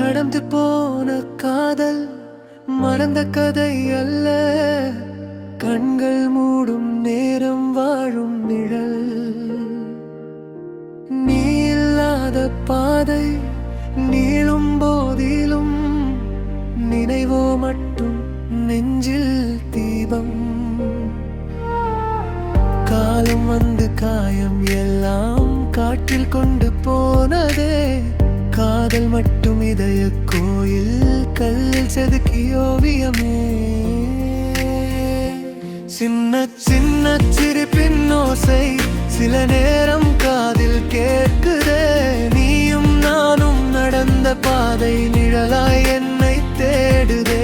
கடந்து போன காதல் மறந்த கதை அல்ல, கண்கள் மூடும் நேரம் வாழும் நிழல். நீ இல்லாத பாதை நீளும் போதிலும் நினைவோ மட்டும் நெஞ்சில் தீபம். காலம் வந்து காயம் எல்லாம் காற்றில் கொண்டு போனதே, காதல் மட்டும் இதய கோயில் கல்லில் செதுக்கி ஓவியமே. சின்ன சின்ன சிரிப்பின் ஓசை சில நேரம் காதில் கேட்குதே, நீயும் நானும் நடந்த பாதை நிழலாய் என்னை தேடுதே.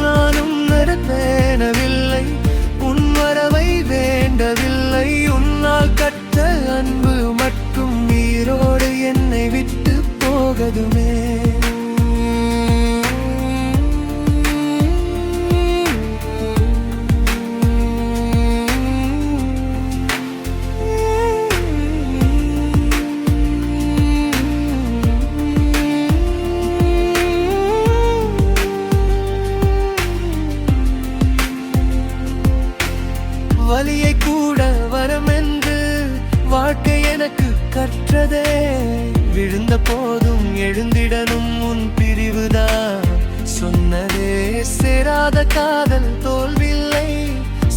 நானும் நடப்பேனவில்லை, உன் வரவை வேண்டவில்லை, உன்னால் கட்ட அன்பு மட்டும் நீரோடு என்னை விட்டு போகதுமே. வலியை கூட வரமென்று வாழ்க்கை எனக்கு கற்றதே, விழுந்த போதும் எழுந்திடனும் உன் பிரிவுதான் சொன்னதே. சேராத காதல் தோல்வில்லை,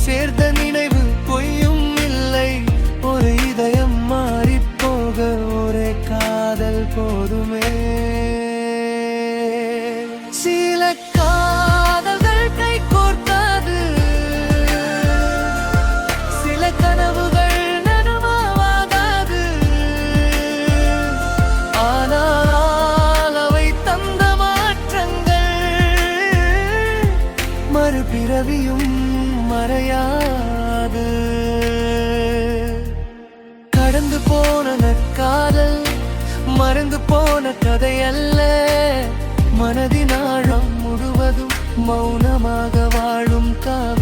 சேர்த்த நினைவு பொய்யும் இல்லை, ஒரு இதயம் மாறிப்போக ஒரே காதல் போதுமே. சில காதல்கள் கை கோர்க்காது, சில கனவுகள் நனவாகாது, ஆனால் அவை தந்த மாற்றங்கள் மறுபிறவியும் மறையாது. கடந்து போன காதல் மறந்து போன கதை அல்ல, மனதின் ஆழம் முழுவதும் மௌனமாக வாழும் காதல்.